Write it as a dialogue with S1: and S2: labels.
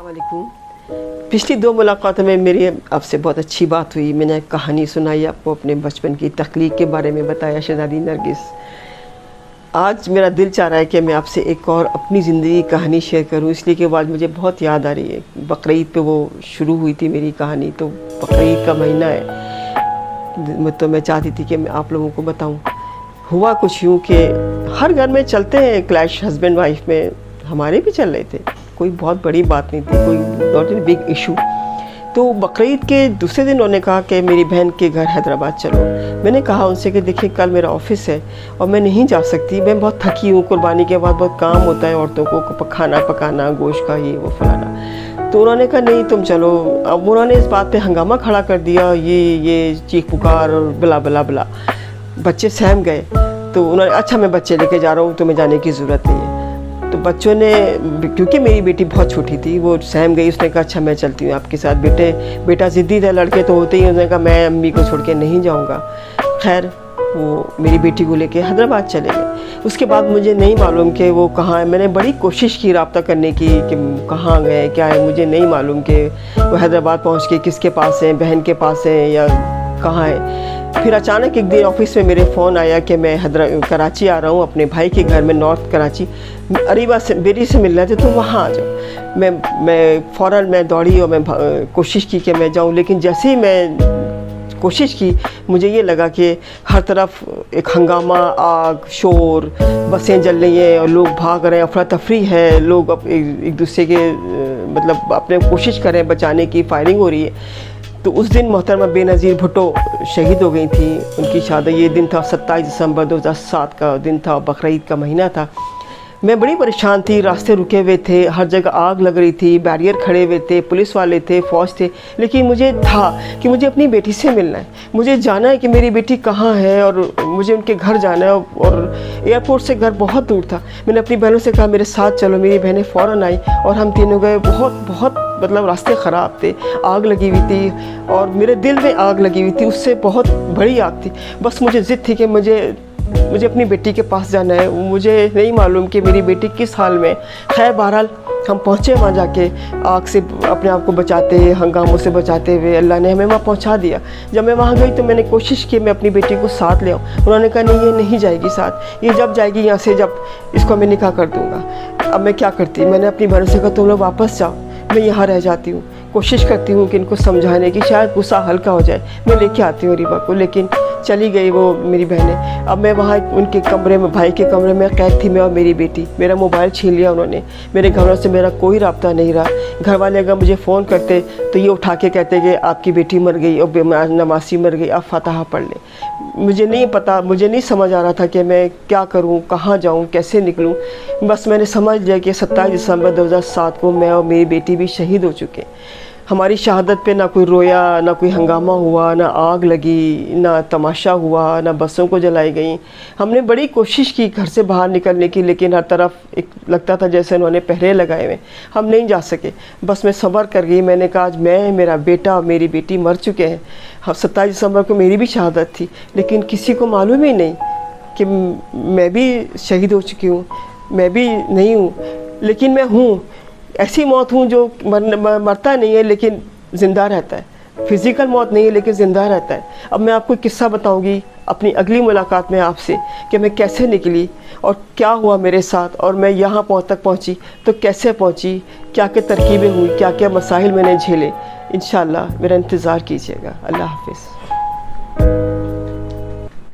S1: अस्सलामुअलैकुम। पिछली 2 मुलाकातों में मेरी आपसे बहुत अच्छी बात हुई। मैंने कहानी सुनाई आपको, अपने बचपन की तख्लीक के बारे में बताया, शहज़ादी नरगिस। आज मेरा दिल चाह रहा है कि मैं आपसे एक और अपनी ज़िंदगी की कहानी शेयर करूं, इसलिए कि आज मुझे बहुत याद आ रही है। बकरीद पे वो शुरू हुई थी मेरी कहानी, तो बकरीद का महीना है, तो मैं चाहती थी कि मैं आप लोगों को बताऊं। हुआ कुछ यूँ कि हर घर में चलते हैं क्लैश, हस्बैंड वाइफ में, हमारे भी चल रहे थे, कोई बहुत बड़ी बात नहीं थी, कोई नॉट ए बिग इशू। तो बकरीद के दूसरे दिन उन्होंने कहा कि मेरी बहन के घर हैदराबाद चलो। मैंने कहा उनसे कि देखिए कल मेरा ऑफिस है और मैं नहीं जा सकती, मैं बहुत थकी हूँ, कुर्बानी के बाद बहुत काम होता है औरतों को, खाना पकाना, गोश्त का ये वो फलाना। तो उन्होंने कहा नहीं तुम चलो। अब उन्होंने इस बात पे हंगामा खड़ा कर दिया, ये चीख पुकार और बला बला बला। बच्चे सहम गए, तो उन्होंने अच्छा मैं बच्चे लेके जा रहा हूँ, तुम्हें जाने की ज़रूरत नहीं है। तो बच्चों ने, क्योंकि मेरी बेटी बहुत छोटी थी, वो सहम गई। उसने कहा अच्छा मैं चलती हूँ आपके साथ। बेटा ज़िद्दी था, लड़के तो होते ही। उसने कहा मैं अम्मी को छोड़ के नहीं जाऊँगा। खैर वो मेरी बेटी को लेके हैदराबाद चले गए। उसके बाद मुझे नहीं मालूम कि वो कहाँ है। मैंने बड़ी कोशिश की रब्ता करने की कि कहाँ गए, क्या है, मुझे नहीं मालूम कि वो हैदराबाद पहुँच के किसके पास हैं, बहन के पास हैं या कहाँ है। फिर अचानक एक दिन ऑफिस में मेरे फ़ोन आया कि मैं कराची आ रहा हूँ, अपने भाई के घर में, नॉर्थ कराची, अरीबा से बेटी से मिलना थे, तो वहाँ आ जाओ। मैं फ़ौरन मैं दौड़ी और मैं कोशिश की कि मैं जाऊँ। लेकिन जैसे ही मैं कोशिश की, मुझे ये लगा कि हर तरफ एक हंगामा, आग, शोर, बसें जल रही हैं और लोग भाग रहे हैं, अफरा तफरी है, लोग एक दूसरे के मतलब अपने कोशिश कर रहे हैं बचाने की, फायरिंग हो रही है। तो उस दिन मोहतरमा बेनज़ीर भुट्टो शहीद हो गई थी। उनकी शादी, ये दिन था 27 दिसंबर 2007 का दिन था, बकरीद का महीना था। मैं बड़ी परेशान थी, रास्ते रुके हुए थे, हर जगह आग लग रही थी, बैरियर खड़े हुए थे, पुलिस वाले थे, फ़ौज थे। लेकिन मुझे था कि मुझे अपनी बेटी से मिलना है, मुझे जाना है कि मेरी बेटी कहाँ है और मुझे उनके घर जाना है। और एयरपोर्ट से घर बहुत दूर था। मैंने अपनी बहनों से कहा मेरे साथ चलो। मेरी बहनें फ़ौरन आई और हम तीनों गए। बहुत मतलब रास्ते ख़राब थे, आग लगी हुई थी और मेरे दिल में आग लगी हुई थी, उससे बहुत बड़ी आग थी। बस मुझे ज़िद थी कि मुझे अपनी बेटी के पास जाना है। मुझे नहीं मालूम कि मेरी बेटी किस हाल में। खैर बहरहाल हम पहुँचे वहाँ जाके, आग से अपने आप को बचाते, हंगामों से बचाते हुए अल्लाह ने हमें वहाँ पहुँचा दिया। जब मैं वहाँ गई तो मैंने कोशिश की मैं अपनी बेटी को साथ ले आऊँ। उन्होंने कहा नहीं ये नहीं जाएगी साथ, ये जब जाएगी यहाँ से जब इसको मैं निकाह कर दूँगा। अब मैं क्या करती, मैंने अपनी बहनों से कहा तुम लोग वापस जाओ, मैं यहाँ रह जाती हूँ। कोशिश करती हूँ कि इनको समझाने की, शायद गुस्सा हल्का हो जाए, मैं लेके आती हूँ रीबा को। लेकिन चली गई वो मेरी बहनें। अब मैं वहाँ उनके कमरे में, भाई के कमरे में कैद थी, मैं और मेरी बेटी। मेरा मोबाइल छीन लिया उन्होंने, मेरे घरों से मेरा कोई रब्ता नहीं रहा। घर वाले अगर मुझे फ़ोन करते तो ये उठा के कहते कि आपकी बेटी मर गई और नमासी मर गई, आप फातिहा पढ़ लें। मुझे नहीं पता, मुझे नहीं समझ आ रहा था कि मैं क्या करूं, कहाँ जाऊं, कैसे निकलूं। बस मैंने समझ लिया कि 27 दिसंबर 2007 को मैं और मेरी बेटी भी शहीद हो चुके। हमारी शहादत पे ना कोई रोया, ना कोई हंगामा हुआ, ना आग लगी, ना तमाशा हुआ, ना बसों को जलाई गई। हमने बड़ी कोशिश की घर से बाहर निकलने की, लेकिन हर तरफ एक लगता था जैसे उन्होंने पहरे लगाए हुए, हम नहीं जा सके। बस मैं सब्र कर गई। मैंने कहा आज मैं, मेरा बेटा और मेरी बेटी मर चुके हैं। 27 दिसंबर को मेरी भी शहादत थी, लेकिन किसी को मालूम ही नहीं कि मैं भी शहीद हो चुकी हूँ, मैं भी नहीं हूँ, लेकिन मैं हूँ। ऐसी मौत हूँ जो मरता नहीं है लेकिन ज़िंदा रहता है। फिज़िकल मौत नहीं है लेकिन ज़िंदा रहता है। अब मैं आपको किस्सा बताऊंगी अपनी अगली मुलाकात में आपसे कि मैं कैसे निकली और क्या हुआ मेरे साथ, और मैं यहाँ तक पहुँची तो कैसे पहुँची, क्या क्या तरकीबें हुई, क्या क्या मसाइल मैंने झेले। इंशाअल्लाह मेरा इंतज़ार कीजिएगा। अल्लाह हाफ़िज़।